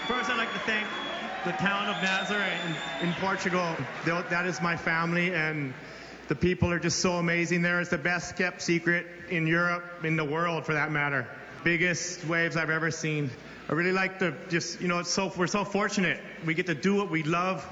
First, I'd like to thank the town of Nazaré in Portugal. That is my family, and the people are just so amazing there. It's the best kept secret in Europe, in the world for that matter. Biggest waves I've ever seen. I really like to just, we're so fortunate. We get to do what we love.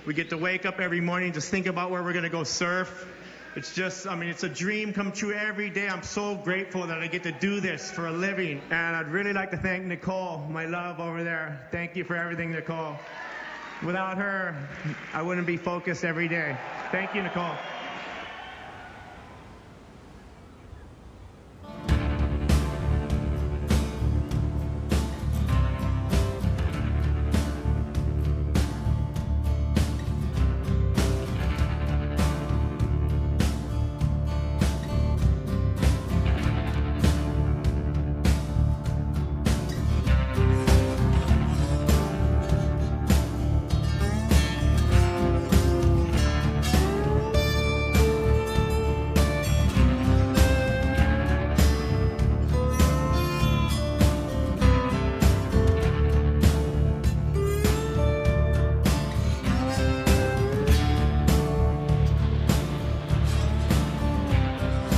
We get to wake up every morning, just think about where we're going to go surf. It's just, it's a dream come true every day. I'm so grateful that I get to do this for a living. And I'd really like to thank Nicole, my love over there. Thank you for everything, Nicole. Without her, I wouldn't be focused every day. Thank you, Nicole.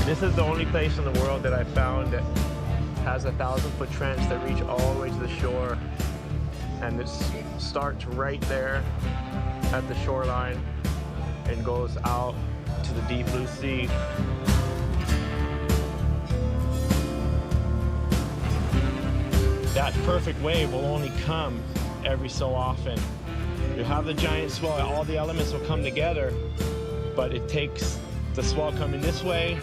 This is the only place in the world that I found that has a 1,000-foot trench that reach all the way to the shore, and it starts right there at the shoreline and goes out to the deep blue sea. That perfect wave will only come every so often. You have the giant swell, all the elements will come together, but it takes the swell coming this way,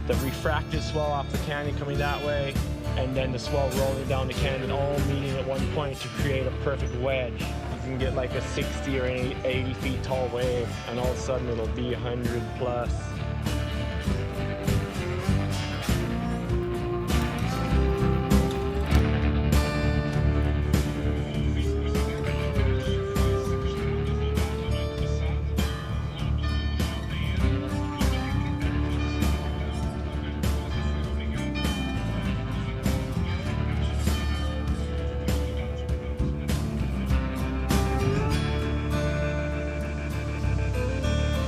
the refracted swell off the canyon coming that way, and then the swell rolling down the canyon, all meeting at one point to create a perfect wedge. You can get like a 60 or 80 feet tall wave, and all of a sudden it'll be 100 plus.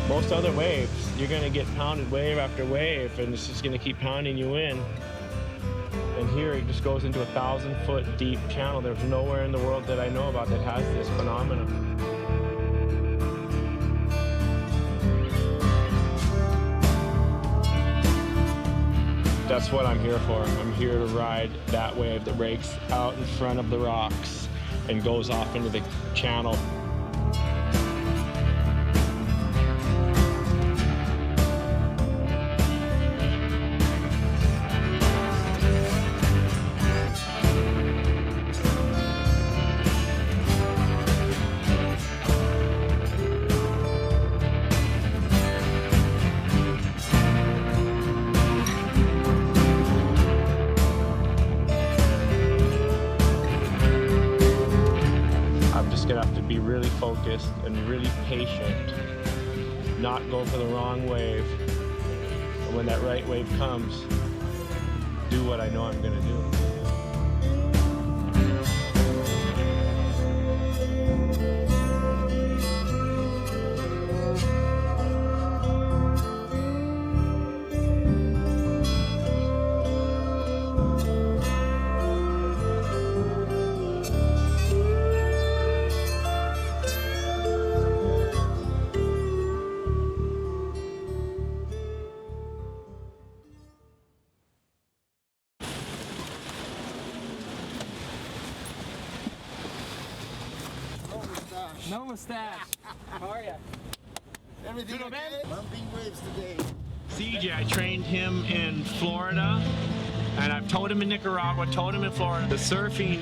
Most other waves, you're going to get pounded wave after wave, and it's just going to keep pounding you in. And here it just goes into a 1,000-foot deep channel. There's nowhere in the world that I know about that has this phenomenon. That's what I'm here for. I'm here to ride that wave that breaks out in front of the rocks and goes off into the channel. Have to be really focused and really patient, not go for the wrong wave, and when that right wave comes, do what I know I'm going to do. No mustache. How are ya? Everything okay? Bumping waves today. CJ, I trained him in Florida, and I've taught him in Nicaragua, taught him in Florida. The surfing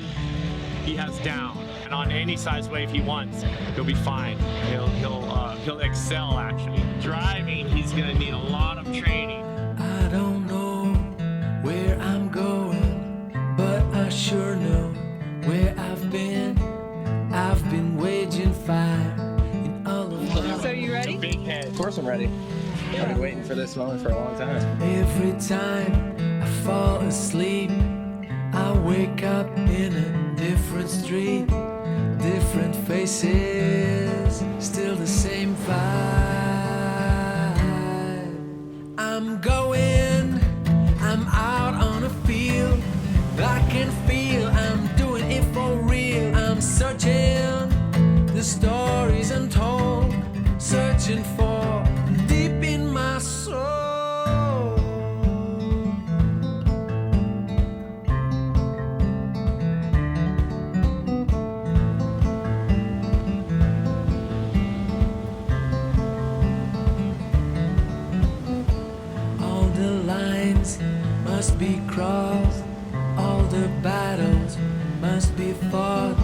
he has down, and on any size wave he wants, he'll be fine. He'll excel actually. Driving, he's gonna need a lot of training. I don't know where I'm going, but I sure know where I've been. I've been waging fire in all of my... So you ready? Big head. Of course I'm ready. I've been waiting for this moment for a long time. Every time I fall asleep, I wake up in a different street. different faces, still the same vibe. I'm going, I'm out on a field, I can feel I'm doing it for real. I'm searching the stories untold, searching for deep in my soul. All the lines must be crossed, all the battles must be fought,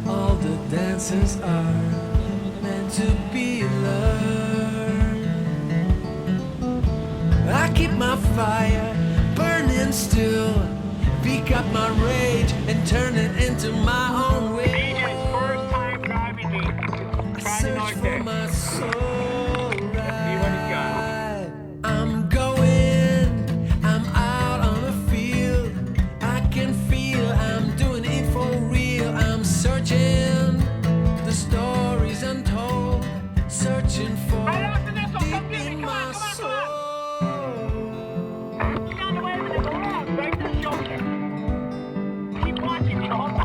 all the dances are meant to be learned. I keep my fire burning still, pick up my rage and turn it into my own will. DJ's first time driving me. I search for my soul. See what he's got. I'm going, I'm out on a field, I can feel I'm doing it for real. I'm searching the stories untold, searching for Right after this, I'll deep come get me. in Come my on, come on, come soul. Get on the way with the garage, right to the shoulder. Keep watching me the whole time.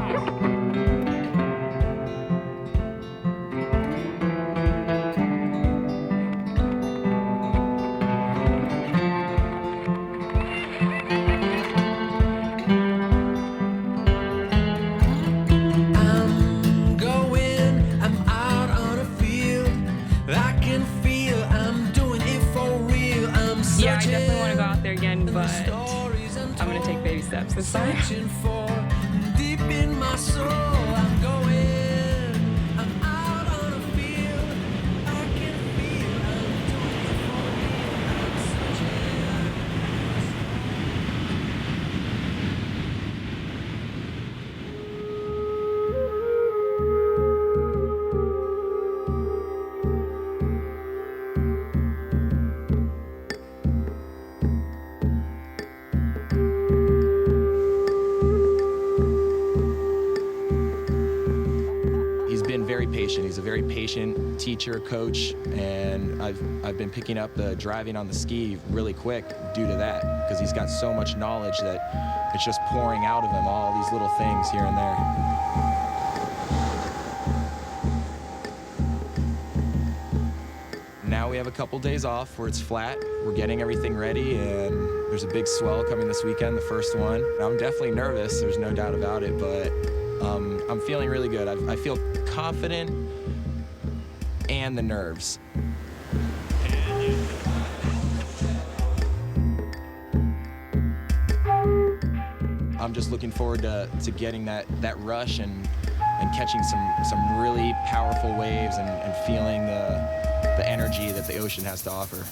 I'm going, I'm out on a field, I can feel I'm doing it for real. I'm searching. Yeah, I definitely want to go out there again, the but stories I'm gonna take baby steps this time. searching for deep in my soul. I'm going, I'm out on a field, I can feel I'm doing it for real. I'm searching. He's been very patient. He's a very patient teacher, coach, and I've been picking up the driving on the ski really quick due to that, because he's got so much knowledge that it's just pouring out of him, all these little things here and there. Now we have a couple days off where it's flat. We're getting everything ready, and there's a big swell coming this weekend, the first one. I'm definitely nervous, there's no doubt about it, but I'm feeling really good. I feel confident and the nerves. I'm just looking forward to getting that rush and catching some really powerful waves and feeling the energy that the ocean has to offer.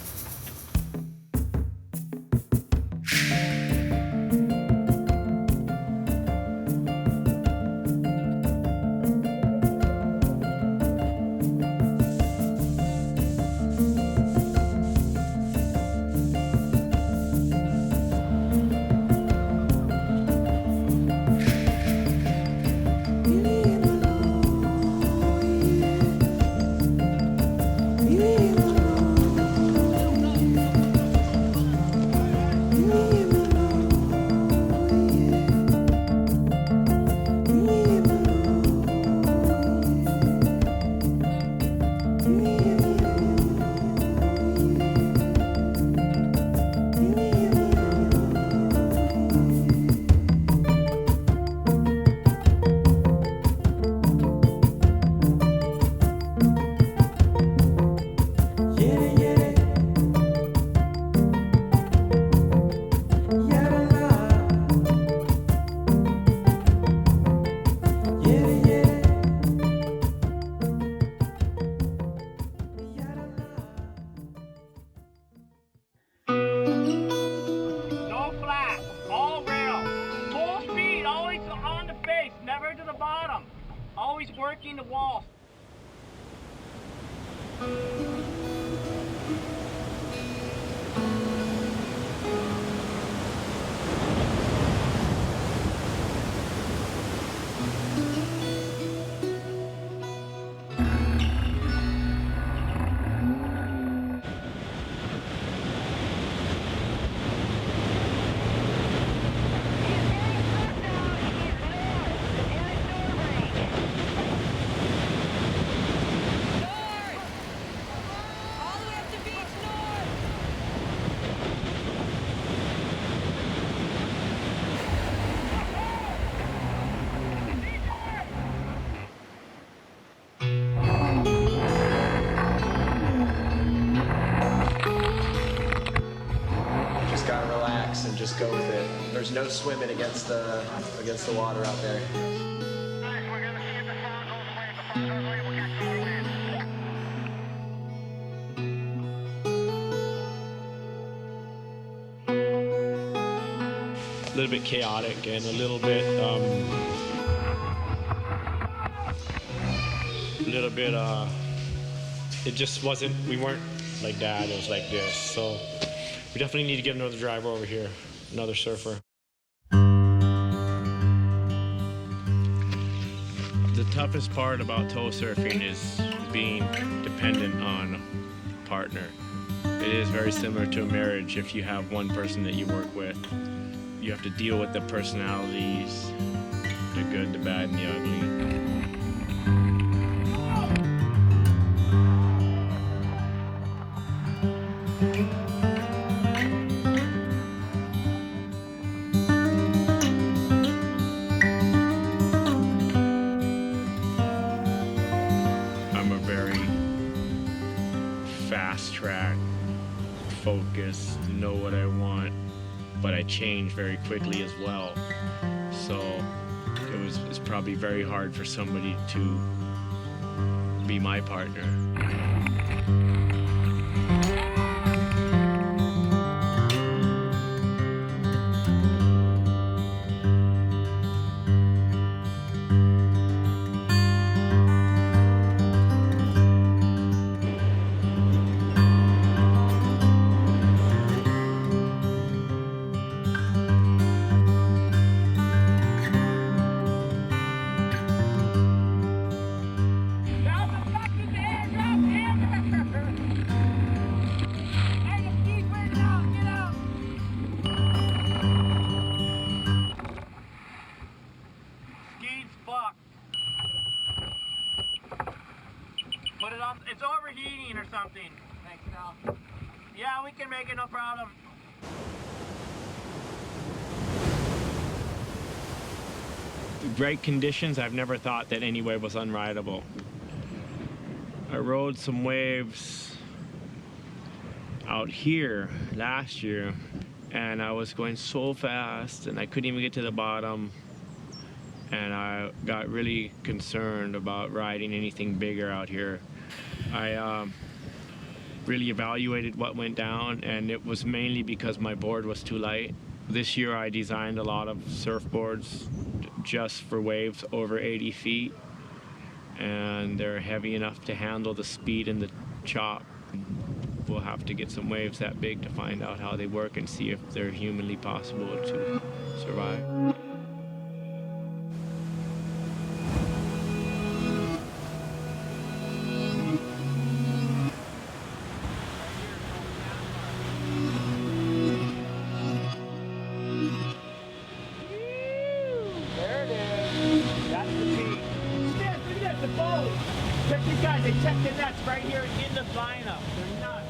Always working the wall. there's no swimming against the water out there. We're gonna see if the song goes away. If the song goes away, we'll catch you on land. A little bit chaotic and a little bit it just wasn't, we weren't like that, it was like this. So we definitely need to get another driver over here, another surfer. The toughest part about tow surfing is being dependent on a partner. It is very similar to a marriage. If you have one person that you work with, you have to deal with the personalities, the good, the bad, and the ugly. I'm a very fast track, focused, know what I want, but I change very quickly as well. So it's probably very hard for somebody to be my partner. Put it on. It's overheating or something. Thanks, Al. Yeah, we can make it, no problem. Great conditions, I've never thought that any wave was unrideable. I rode some waves out here last year, and I was going so fast, and I couldn't even get to the bottom. And I got really concerned about riding anything bigger out here. I really evaluated what went down, and it was mainly because my board was too light. This year I designed a lot of surfboards just for waves over 80 feet, and they're heavy enough to handle the speed and the chop. We'll have to get some waves that big to find out how they work and see if they're humanly possible to survive. Check these guys, they checked the nets right here in the lineup. They're nuts.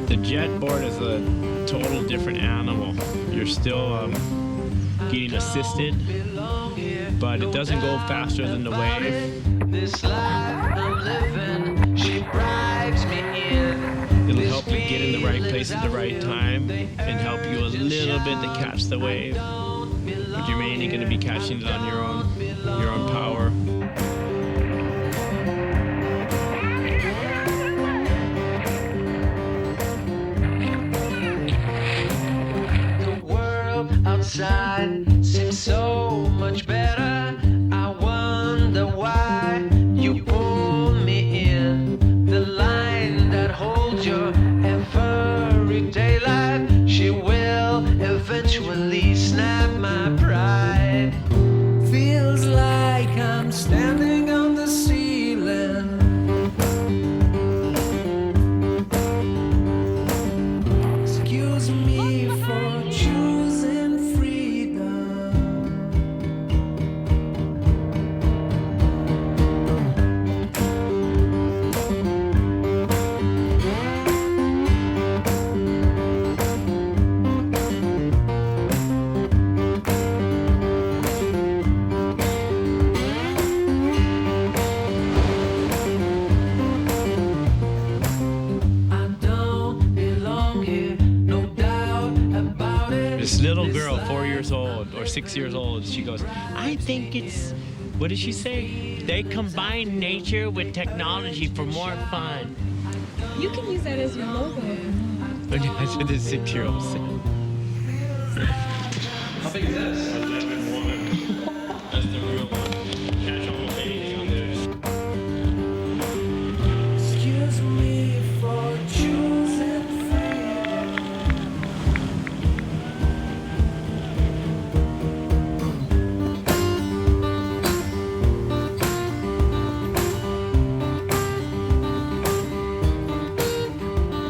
The jet board is a total different animal. You're still getting assisted, but it doesn't go faster than the wave. This life I'm living, she drives me in. It'll help you get in the right place at the right time and help you a little bit to catch the wave, but you're mainly going to be catching it on your own power. Outside seems so much better. I wonder why you pull me in. The line that holds your everyday life, she will eventually snap my pride. Feels like I'm standing on the ceiling. Excuse me for choosing free. little girl, 4 years old or 6 years old, she goes, I think it's, what did she say? They combine nature with technology for more fun. You can use that as your logo. That's what the 6-year-old said. How big is this? 11.1. That's the real one. Catch all the baby on there. Excuse me for choosing freedom.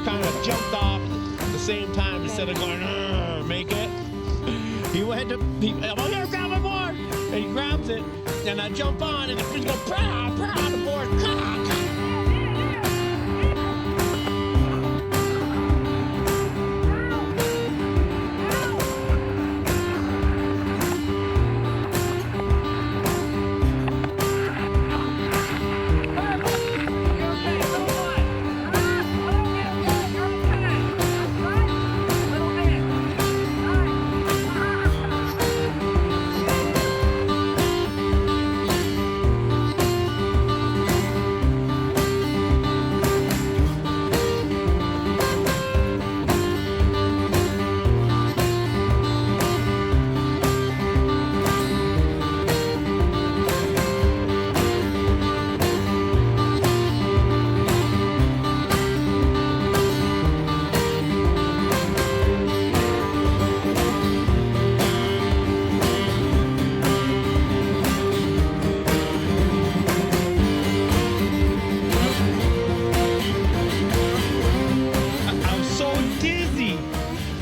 Kind of jumped off at the same time instead of going, make it. He went to, oh, here, grab my board! And he grabs it, and I jump on, and the fish go, prah, prah, the board, prah, prah.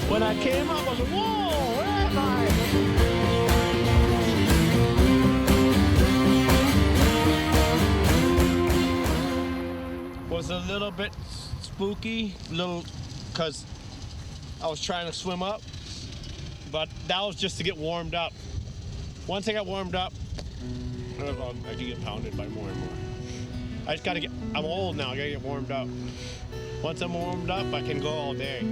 When I came up, I was like, whoa, where am I? Was a little bit spooky, because I was trying to swim up, but that was just to get warmed up. Once I got warmed up, I could get pounded by more and more. I just gotta I'm old now, I gotta get warmed up. Once I'm warmed up, I can go all day.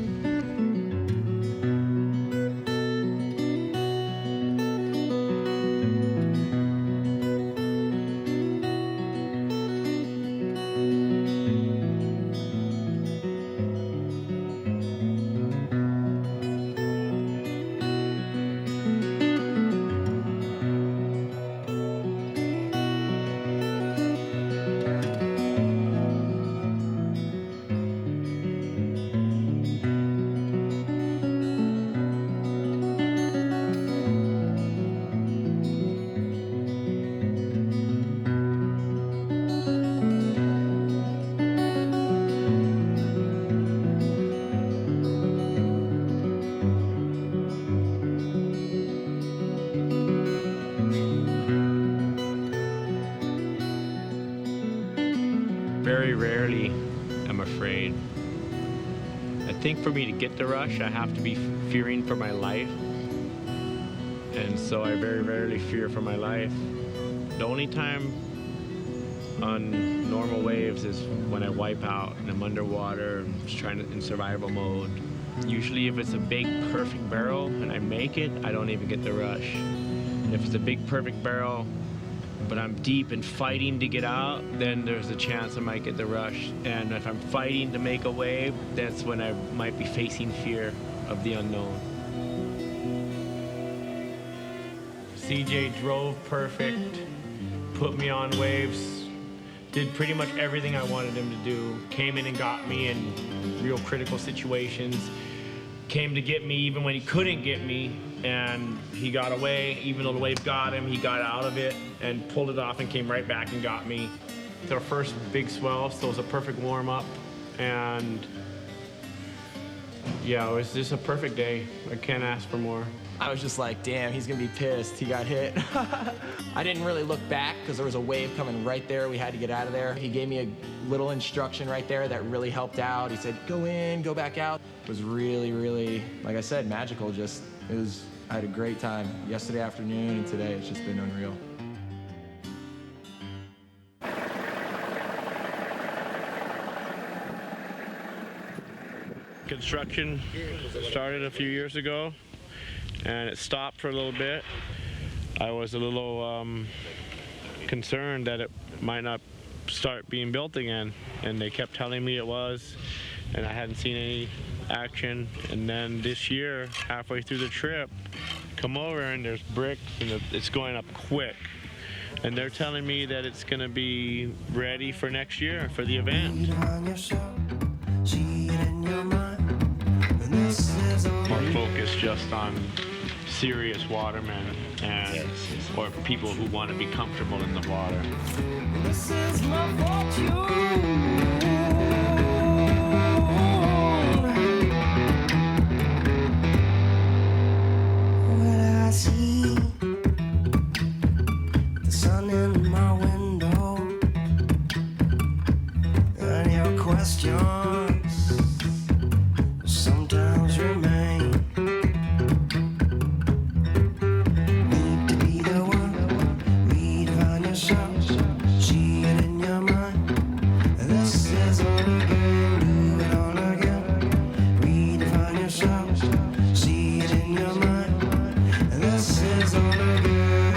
Very rarely am afraid. I think for me to get the rush, I have to be fearing for my life. And so I very rarely fear for my life. The only time on normal waves is when I wipe out and I'm underwater and just trying to in survival mode. Usually if it's a big perfect barrel and I make it, I don't even get the rush. If it's a big perfect barrel but I'm deep and fighting to get out, then there's a chance I might get the rush. And if I'm fighting to make a wave, that's when I might be facing fear of the unknown. CJ drove perfect, put me on waves, did pretty much everything I wanted him to do, came in and got me in real critical situations, came to get me even when he couldn't get me, and he got away. Even though the wave got him, he got out of it and pulled it off and came right back and got me. It's our first big swell, so it was a perfect warm-up, and yeah, it was just a perfect day. I can't ask for more. I was just like, damn, he's gonna be pissed. He got hit. I didn't really look back because there was a wave coming right there. We had to get out of there. He gave me a little instruction right there that really helped out. He said, go in, go back out. It was really, really, like I said, magical. I had a great time yesterday afternoon and today. It's just been unreal. Construction started a few years ago. and it stopped for a little bit. I was a little concerned that it might not start being built again, and they kept telling me it was, and I hadn't seen any action. And then this year, halfway through the trip, come over and there's bricks and it's going up quick. And they're telling me that it's going to be ready for next year for the event. More focused just on serious watermen and or people who want to be comfortable in the water. This is my fortune. When I see the sun in my window and your questions sometimes remain. Need to be the one, redefine yourself, see it in your mind. This is all again, do it all again. Redefine yourself, see it in your mind. This is all again.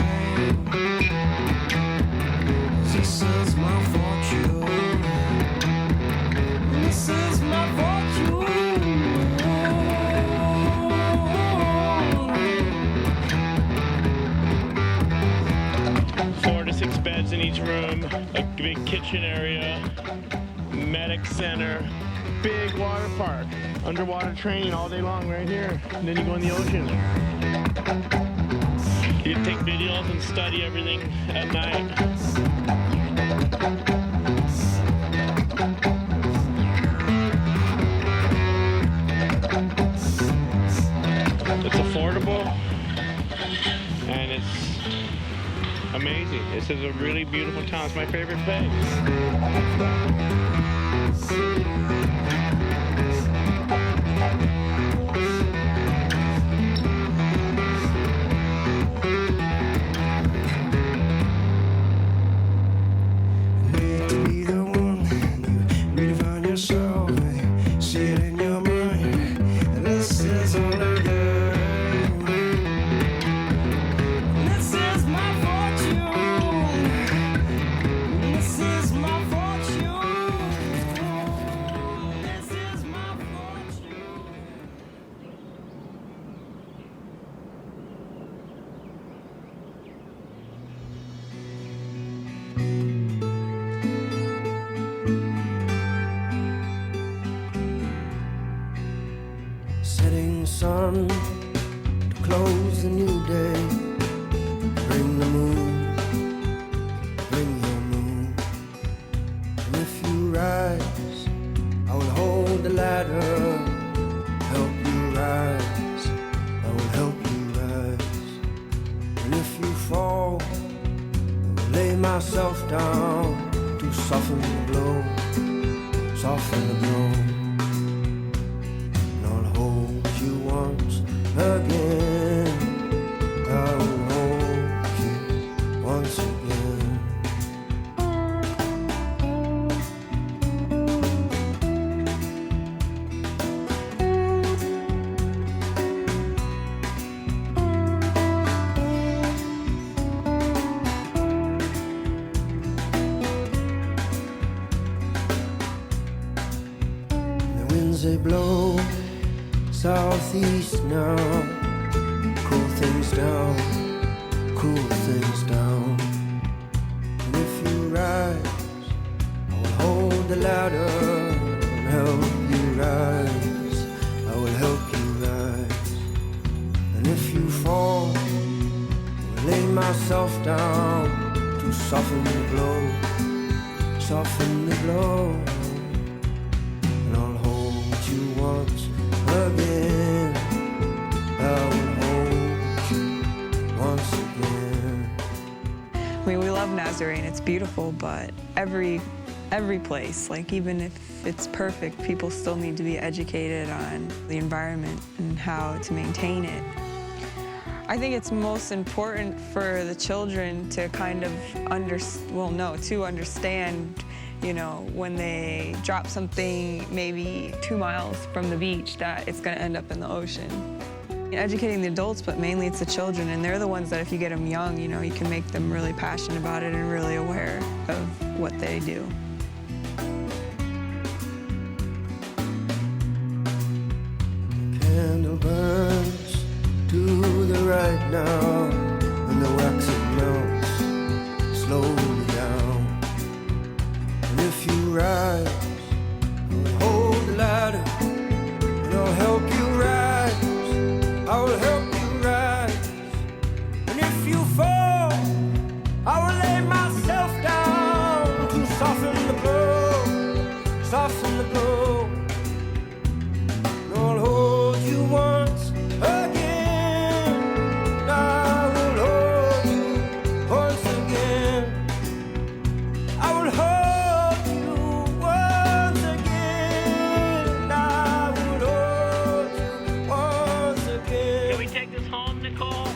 This is my fortune. This is my fortune. 4 to 6 beds in each room, a big kitchen area, medic center, big water park, underwater training all day long right here, and then you go in the ocean. You can take videos and study everything at night. It's affordable and it's amazing. This is a really beautiful town. It's my favorite place. Need to be the one, redefine yourself, see it in your mind. This is all again. This is my fortune. This is my fortune. This is my fortune. Setting sun to close the new day. Bring the moon, bring your moon. And if you rise, I will hold the ladder. Help you rise, I will help you rise. And if you fall, I will lay myself down to soften the blow, soften the blow. And I'll hold you once again. I will hold you once again. The winds they blow southeast now, cool things down, cool things down. And if you rise, I will hold the ladder and help you rise, I will help you rise. And if you fall, I will lay myself down to soften the blow, soften the blow. And I'll hold you once again. I will hold you once again. I mean, we love Nazaré and it's beautiful, but every place, like even if it's perfect, people still need to be educated on the environment and how to maintain it. I think it's most important for the children to kind of understand, you know, when they drop something maybe 2 miles from the beach, that it's going to end up in the ocean. Educating the adults, but mainly it's the children, and they're the ones that if you get them young, you know, you can make them really passionate about it and really aware of what they do. Candle burns to the right now, and the wax it melts slowly down. And if you rise, I'll hold the ladder, and I'll help you rise. I will help you rise. And if you fall, I will lay myself down to soften the blow, soften the blow. And I'll hold you once again. I will hold you once again. I will hold you once again. I will hold you once again. Can we take this home, Nicole?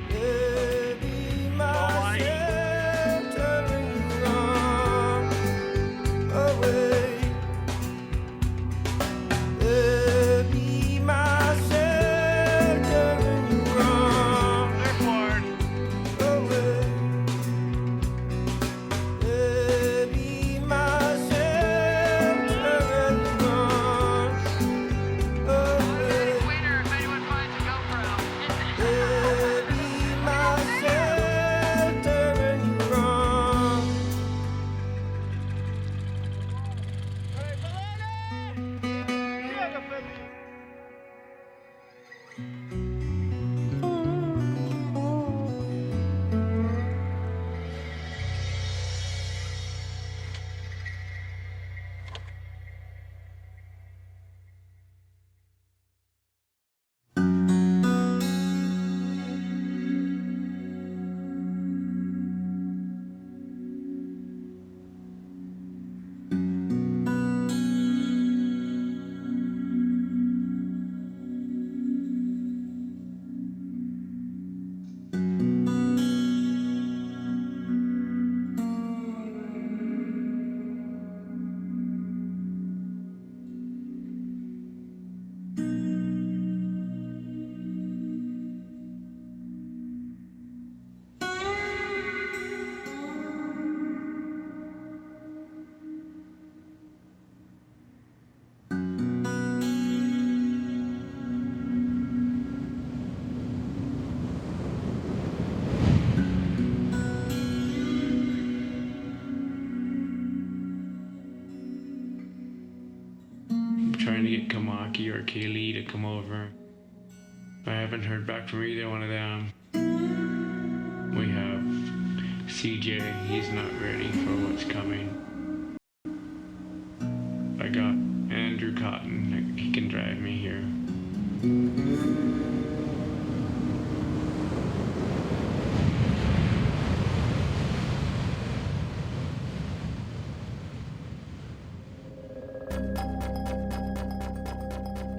Baby, myself turning you on away. Baby, myself turning you on Surfboard. away. Baby, myself turning you on away. Waiter, if anyone finds a GoPro. Baby, myself turning you on. I'm trying to get Kamaki or Kaylee to come over. I haven't heard back from either one of them. We have CJ, he's not ready for what's coming. I got Andrew Cotton, he can drive me here.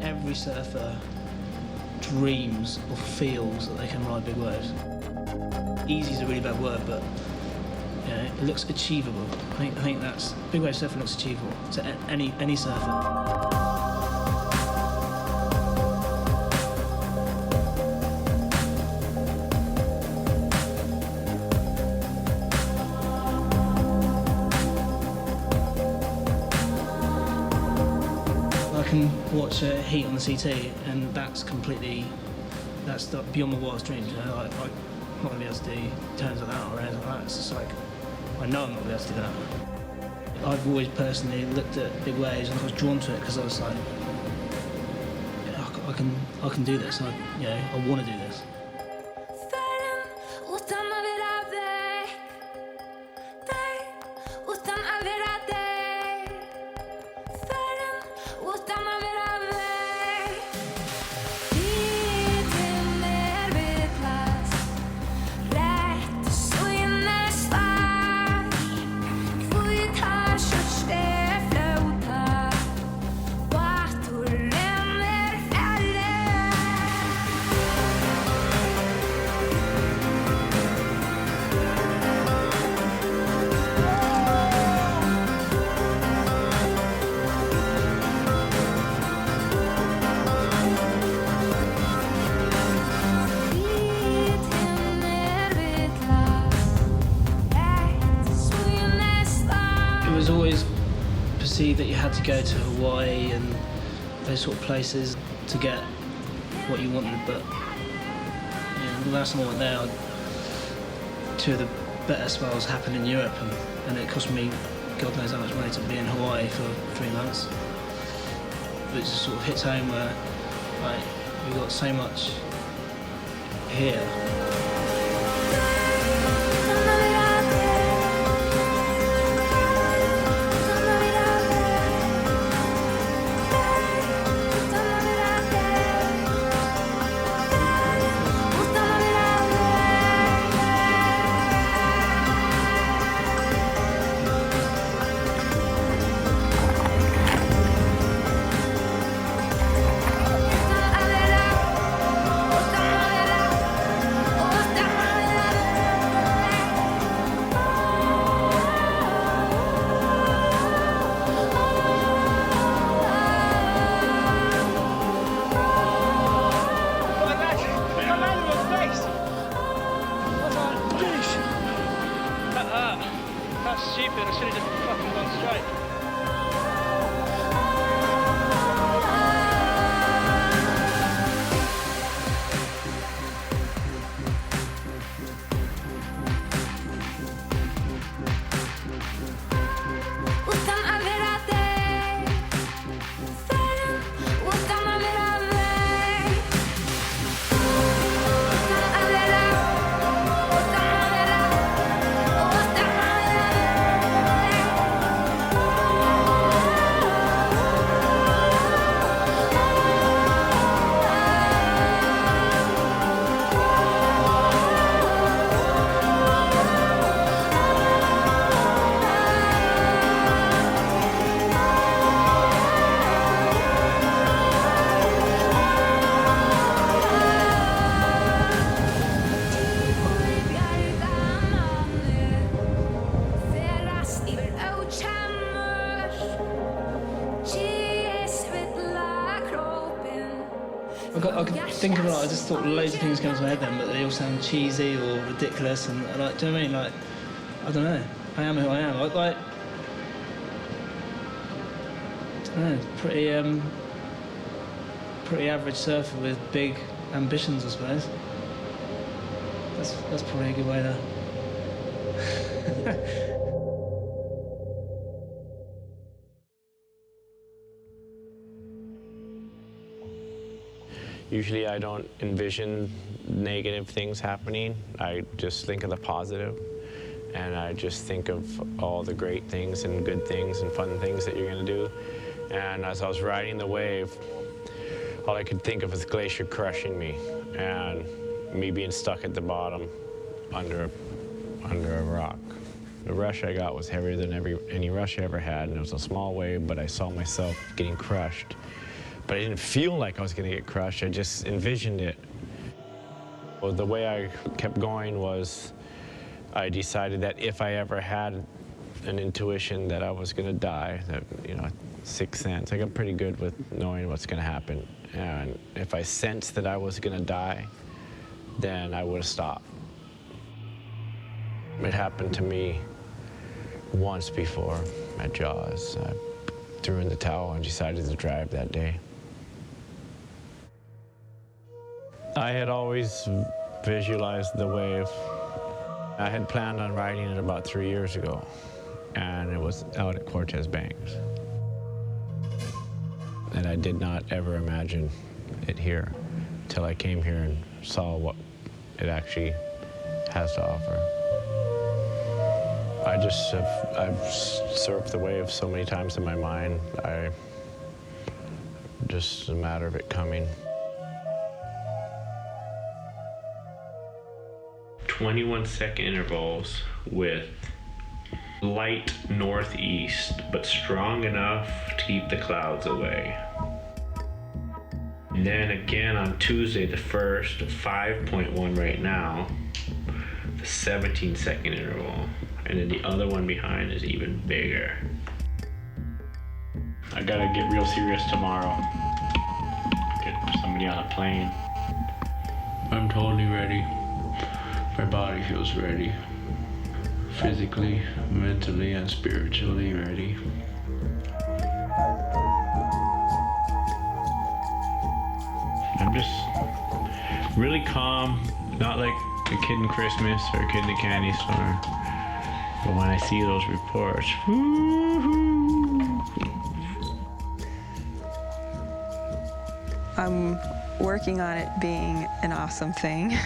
Every surfer dreams or feels that they can ride big waves. Easy is a really bad word, but you know, it looks achievable. I think that's big wave surfing looks achievable to any surfer. I can watch a heat on the CT, and that's beyond my wildest dreams. You know, I'm not going to be able to do turns like that or anything like that. It's just like, I know I'm not going to be able to do that. I've always personally looked at big waves and I was drawn to it because I was like, yeah, I can do this. I want to do this. go to Hawaii and those sort of places to get what you wanted, but the last time I went there, two of the better spells happened in Europe, and it cost me God knows how much money to be in Hawaii for 3 months. But it just sort of hits home where we've got so much here. I could think of I just thought loads of things came to my head then, but they all sound cheesy or ridiculous, and like, do you know what I mean? Like, I don't know. I am who I am. I don't know, pretty average surfer with big ambitions, I suppose. That's probably a good way to. Usually I don't envision negative things happening. I just think of the positive, and I just think of all the great things and good things and fun things that you're going to do. And as I was riding the wave, all I could think of was the glacier crushing me and me being stuck at the bottom under a rock. The rush I got was heavier than any rush I ever had, and it was a small wave, but I saw myself getting crushed. But I didn't feel like I was going to get crushed. I just envisioned it. Well, the way I kept going was I decided that if I ever had an intuition that I was going to die, that, sixth sense, I got pretty good with knowing what's going to happen. And if I sensed that I was going to die, then I would have stopped. It happened to me once before at Jaws. I threw in the towel and decided to drive that day. I had always visualized the wave. I had planned on riding it about 3 years ago, and it was out at Cortez Banks. And I did not ever imagine it here until I came here and saw what it actually has to offer. I've surfed the wave so many times in my mind. Just a matter of it coming. 21-second intervals with light northeast, but strong enough to keep the clouds away. And then again on Tuesday the 1st, 5.1 right now, the 17-second interval. And then the other one behind is even bigger. I gotta get real serious tomorrow. Get somebody on a plane. I'm totally ready. My body feels ready. Physically, mentally, and spiritually ready. I'm just really calm, not like a kid in Christmas or a kid in a candy store. But when I see those reports, woo-hoo. I'm working on it being an awesome thing.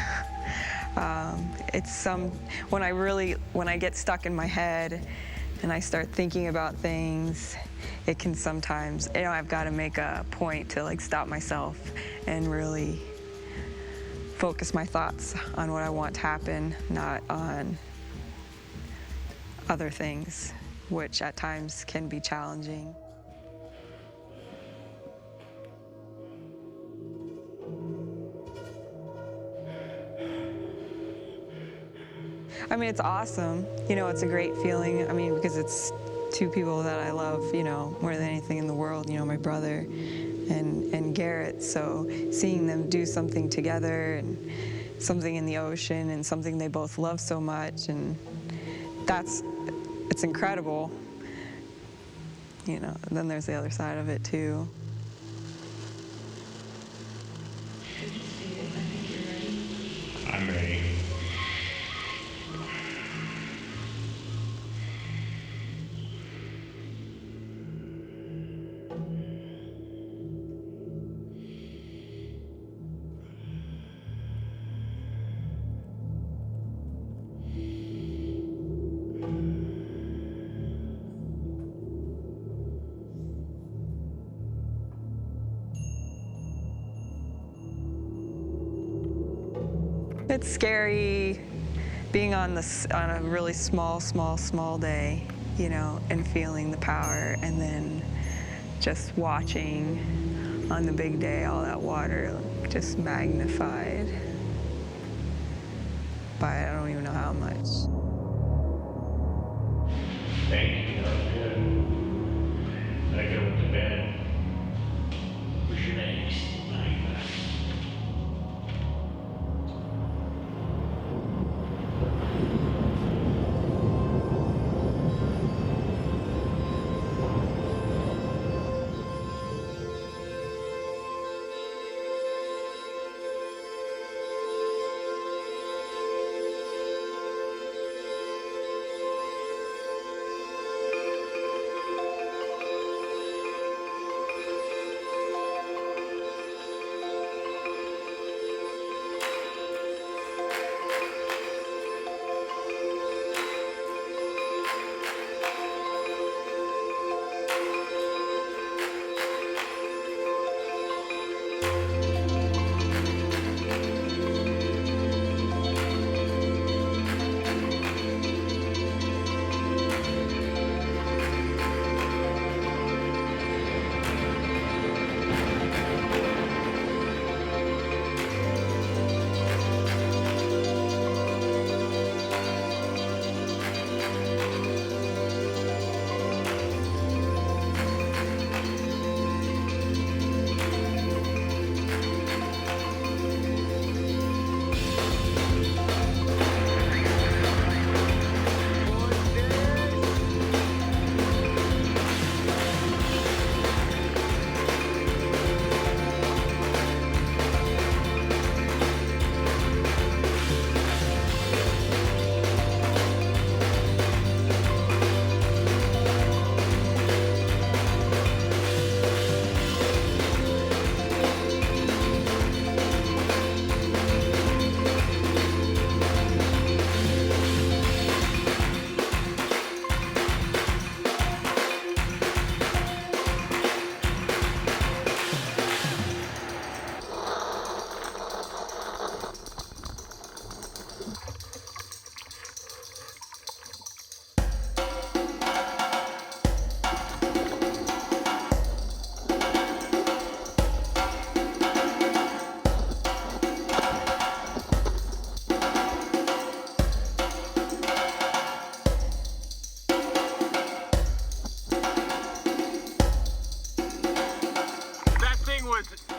When I get stuck in my head and I start thinking about things, it can sometimes, I've got to make a point to like stop myself and really focus my thoughts on what I want to happen, not on other things, which at times can be challenging. I mean, it's awesome. It's a great feeling. I mean, because it's two people that I love, more than anything in the world, my brother and Garrett. So seeing them do something together and something in the ocean and something they both love so much, and it's incredible. Then there's the other side of it too. I'm ready. It's scary being on a really small day, and feeling the power, and then just watching on the big day all that water just magnified by I don't even know how much. Thank you, that was good. I go to bed. What's your name?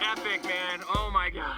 epic, man. Oh my God.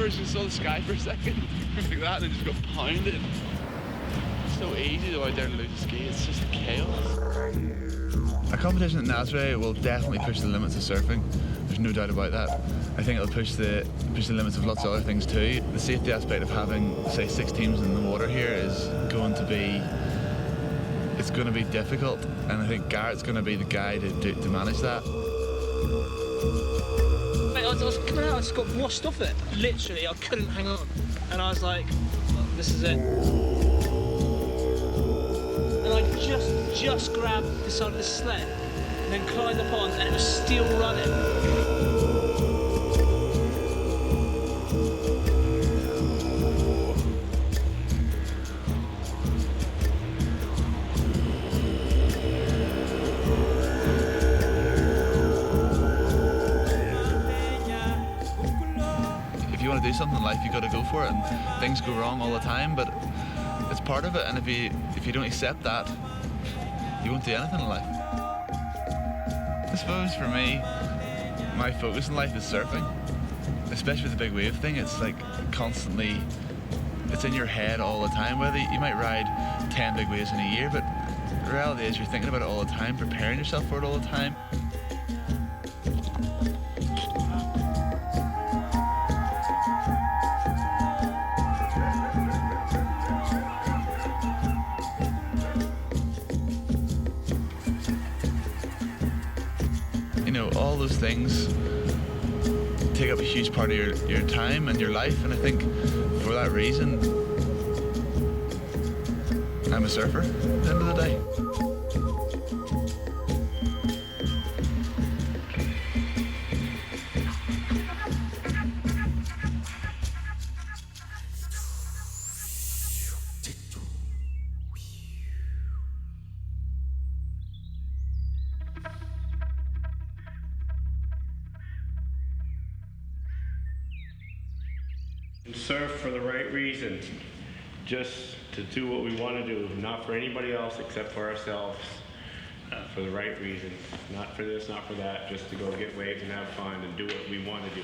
first just saw the sky for a second, like that, and then just got pounded. It's so easy to go out there and lose a ski, it's just chaos. A competition at Nazaré will definitely push the limits of surfing. There's no doubt about that. I think it'll push the limits of lots of other things too. The safety aspect of having, say, 6 teams in the water here is going to be, it's going to be difficult, and I think Garrett's going to be the guy to manage that. Mate, I was coming out, I just got washed off it. Literally, I couldn't hang on, and I was like, well, this is it. And I just grabbed the side of the sled, and then climbed up on, and it was still running. Do something in life, you got to go for it, and things go wrong all the time, but it's part of it, and if you don't accept that, you won't do anything in life. I suppose for me, my focus in life is surfing, especially with the big wave thing. It's like constantly, it's in your head all the time. Whether you might ride 10 big waves in a year, but the reality is you're thinking about it all the time, preparing yourself for it all the time. All those things take up a huge part of your time and your life, and I think for that reason I'm a surfer at the end of the day. Surf for the right reason, just to do what we want to do, not for anybody else except for ourselves, for the right reason, not for this, not for that, just to go get waves and have fun and do what we want to do.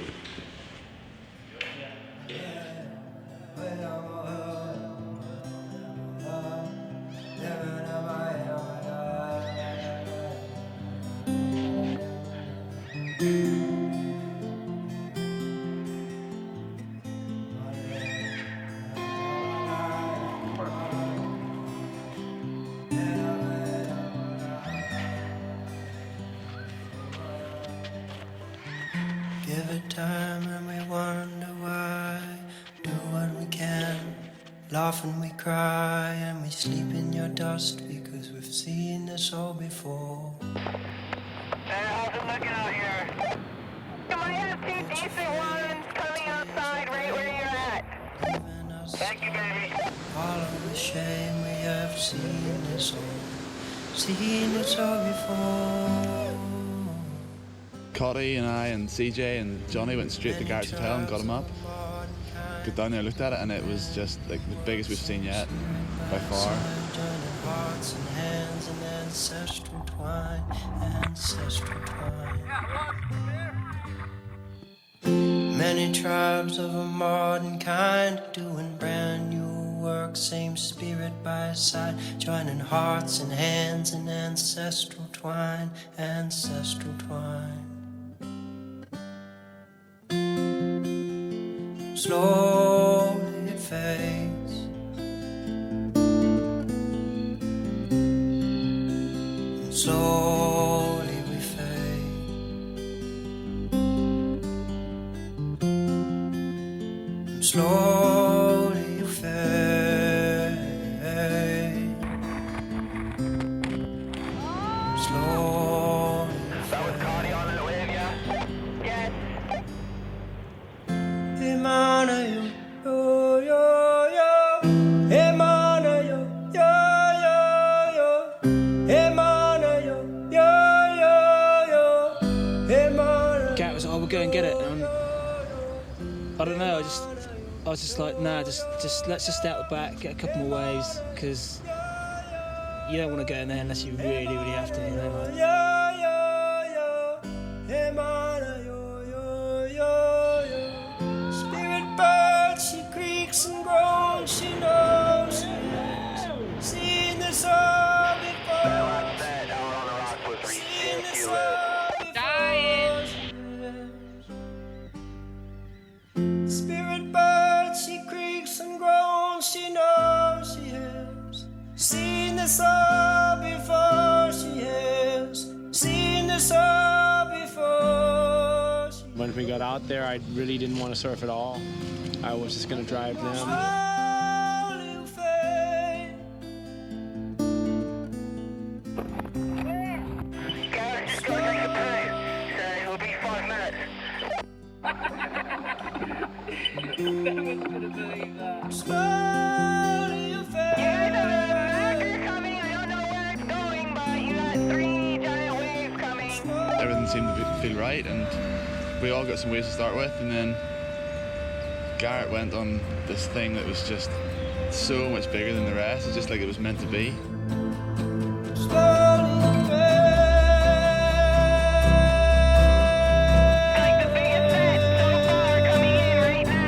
Give it time and we wonder why. Do what we can, laugh and we cry, and we sleep in your dust because we've seen this all before. Hey, how's it looking out here? You might have two decent ones coming outside right where you're at. Thank you, baby. All of the shame we have seen this all before. Cotty and I and CJ and Johnny went straight to Garrett's hotel and got him up. Got down there, looked at it, and it was just like the biggest we've seen yet, by far. Hearts and hands and ancestral twine, ancestral twine. Many tribes of a modern kind doing brand new work, same spirit by side, joining hearts and hands and ancestral twine, ancestral twine. Slowly it fades. Slowly we fade. Slowly you fade. Slowly. That was Connie on that wave, yeah? Yes. Emana yo, yo, yo, yo. Emana yo, yo, yo, yo. Emana yo, yo, yo, yo. Emana. Garrett was like, oh, we'll go and get it. And I don't know, I was just like, nah, just let's just stay out the back, get a couple more waves, because you don't want to go in there unless you really, really have to, you know, like. Spirit bird. we got out there, I really didn't want to surf at all. I was just going to drive them. Garrett, just go take a poo. So it'll be 5 minutes. Yeah, the Nazaré coming. I don't know where it's going, but you got 3 giant waves coming. Everything seemed to feel right, and we all got some waves to start with, and then Garrett went on this thing that was just so much bigger than the rest. It's just like it was meant to be. Like the biggest set so far coming in right now.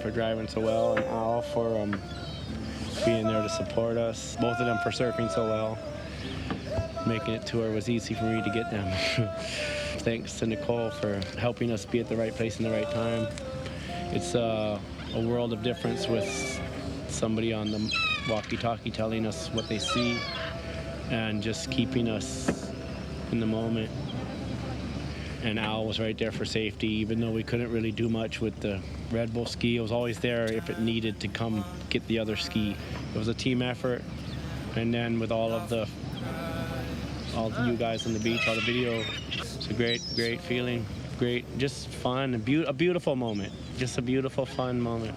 For driving so well, and Al for being there to support us. Both of them for surfing so well. Making it to her was easy for me to get them. Thanks to Nicole for helping us be at the right place in the right time. It's a world of difference with somebody on the walkie-talkie telling us what they see and just keeping us in the moment. And Al was right there for safety, even though we couldn't really do much with the Red Bull ski. It was always there if it needed to come get the other ski. It was a team effort. And then with all you guys on the beach, all the video, it's a great feeling. Great, just fun, a beautiful moment. Just a beautiful, fun moment.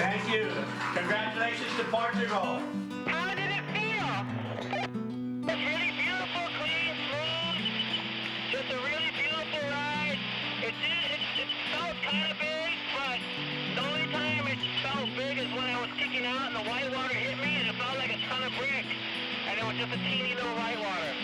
Thank you. Congratulations to Portugal. How did it feel? It's really beautiful, clean, smooth. Just a really beautiful ride. It felt kind of big, but the only time it felt big is when I was kicking out and the white water hit me and it felt like a ton of bricks. And it was just a teeny little white water.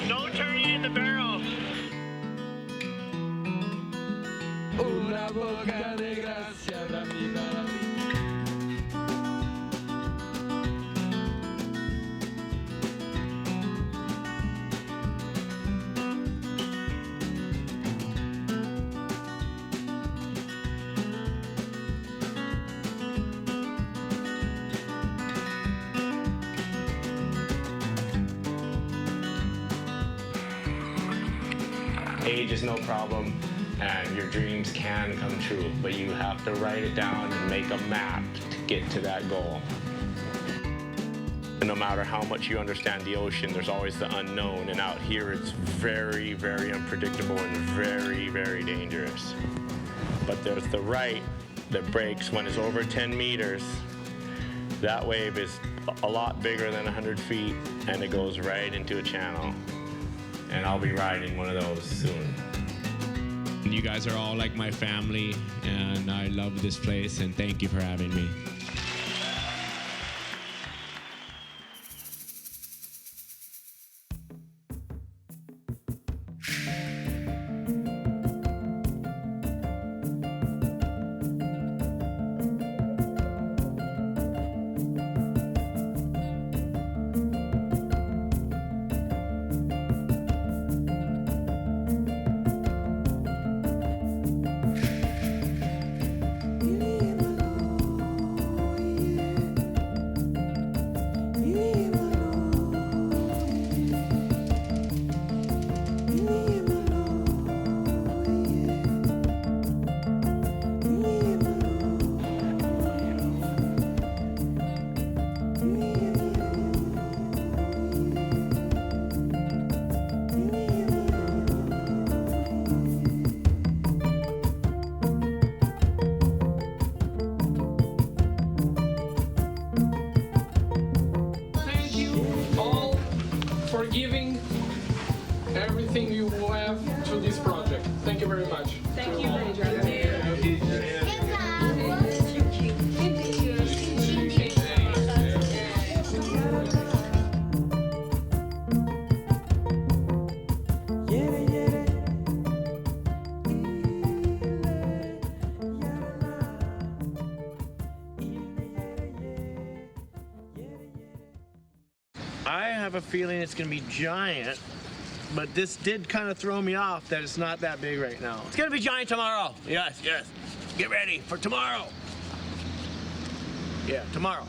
No turning in the barrel. Una boca de gracia da mi maravilla. Age is no problem, and your dreams can come true, but you have to write it down and make a map to get to that goal. No matter how much you understand the ocean, there's always the unknown, and out here it's very, very unpredictable and very, very dangerous. But there's the right that breaks when it's over 10 meters. That wave is a lot bigger than 100 feet, and it goes right into a channel. And I'll be riding one of those soon. You guys are all like my family, and I love this place, and thank you for having me. Giving everything you have to this project. Thank you very much. Thank you, Major. I have a feeling it's going to be giant, but this did kind of throw me off that it's not that big right now. It's going to be giant tomorrow. Yes, yes. Get ready for tomorrow. Yeah, tomorrow.